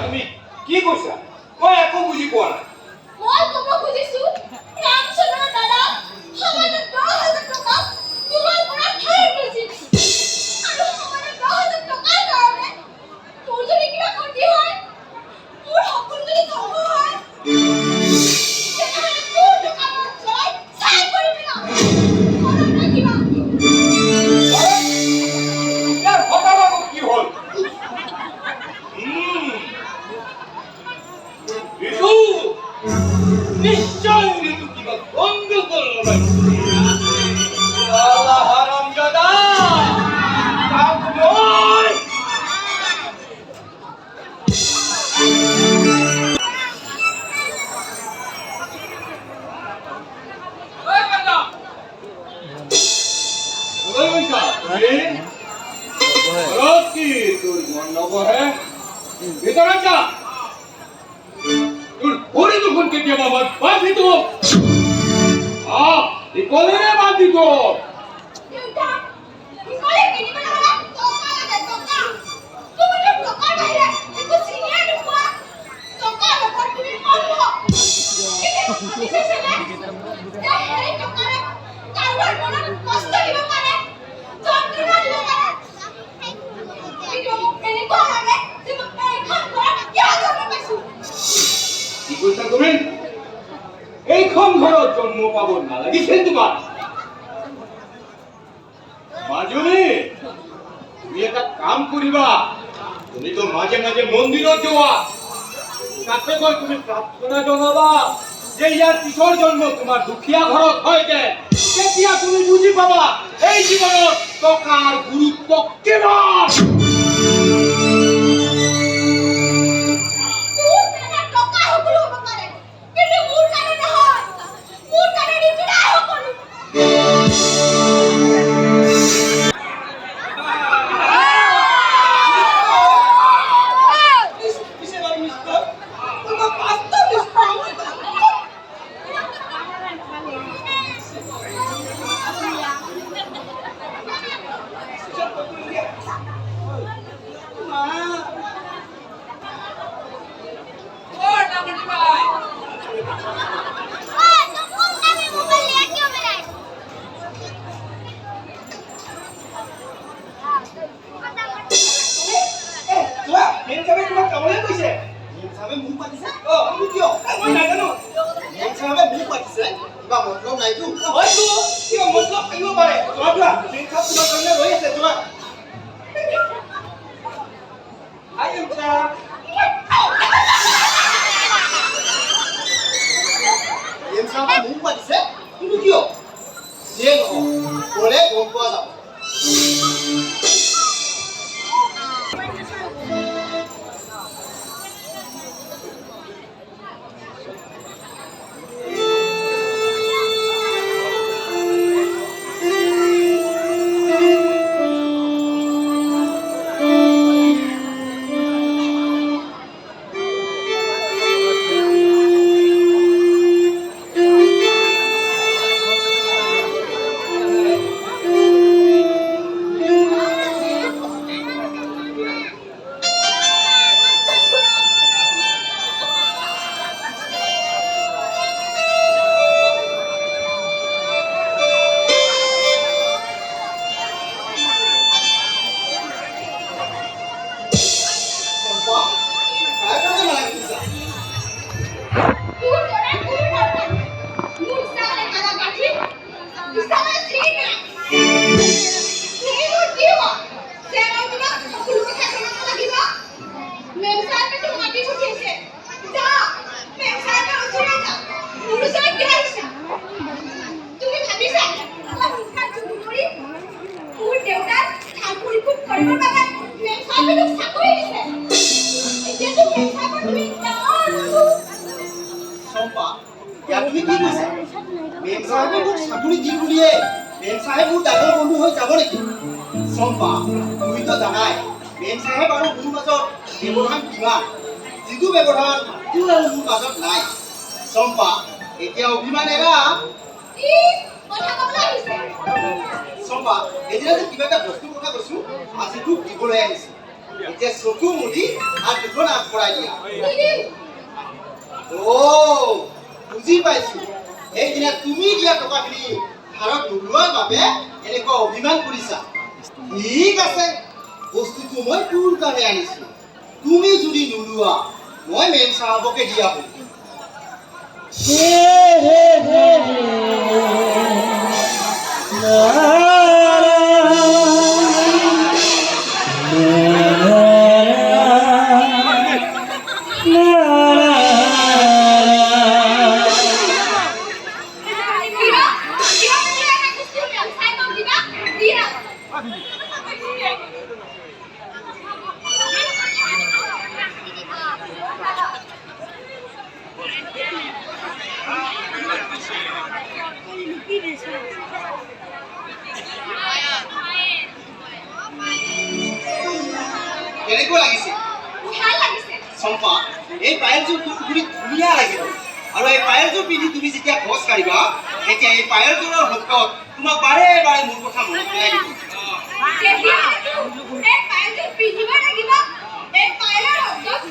তুমি কি কৈছা মই একো বুজি পোৱা নাই মই কব খুজিছো ৰামচন্দ্ৰ দাদা সমানে 10,000 টকা তোমাৰ পৰা খাই গৈছিল আৰু সমানে 10,000 টকাৰ কাৰণে মোৰ যদি কিবা ক্ষতি হয় মোৰ সকলো যদি ধ্বংস হয় তেনেহ'লে তোৰ দোকানত জয় চাই কৰিবি না মনত ৰাখিবা ইয়াৰ ঘটনাটো কি হ'ল ঋতু নিশ্চয় ঋতু কিবা গণ্ডগোল লগাইছে আল্লাহ হারামজাদা কাম নয় ওই কাকা ওই ওইটা রোজ কি তোর গন্ডগোল है ভিতরে যা তোর পরে যখন কেটে বাবা বাঁধি তো এই কলেরে বাঁধি তো দেউতা কলে কিনিব নহলা টকা লাগে টকা তুমি টকাৰ বাহিৰে একো চিনিয়ে নোপোৱা টকাৰ ওপৰত তুমি অন্ধ বিশেষণে হেৰি টকাৰে কাৰোবাৰ মনত কষ্ট দিব পাৰে যন্ত্ৰণা দিব পাৰে কিন্তু মোক এনেকুৱা লাগে যে মোক এইখন ঘৰত কিয় জন্ম পাইছো কি কৈছা তুমি এইখন ঘৰত জন্ম পাব নালাগিছিল তোমাৰ মাজনী তুমি এটা কাম কৰিবা তুমি তো মাঝে মাঝে মন্দিৰত যোৱা তাতে গৈ তুমি প্ৰাৰ্থনা জনাবা যে ইয়াৰ পিছৰ জন্ম তোমাৰ দুখীয়া ঘৰত হয়গে তেতিয়া তুমি বুজি পাবা এই জীৱনত টকাৰ গুৰুত্ব কিমান টকা সকলো হ'ব পাৰে কিন্তু মোৰ কাৰণে নহয় মোৰ কাৰণে নিদিনা সকলো এতিয়া চকু মুদি হাত দুখন আগবঢ়াই দিয়া নিদিওঁ। বুজি পাইছো সেইদিনা তুমি দিয়া টকাখিনি ভাৰত নোলোৱাৰ বাবে এনেকুৱা অভিমান কৰিছা ঠিক আছে বস্তুটো মই তোৰ কাৰণে আনিছো তুমি যদি নোলোৱা মই মেম চাহাবকে দিয়া হ'ল কেনেকুৱা লাগিছে ভাল লাগিছে। চম্পা এই পায়েলযোৰ খুব ধুনীয়া লাগিব আৰু এই পায়েলযোৰ পিন্ধি তুমি যেতিয়া খোজ কাঢ়িবা তেতিয়া এই পায়েলযোৰৰ শব্দত তোমাক বাৰে বাৰে মোৰ কথা মনত পেলাই দিব তেতিয়াহ'লেতো এই পায়েলযোৰ পিন্ধিব লাগিব। এই পায়েলৰ শব্দত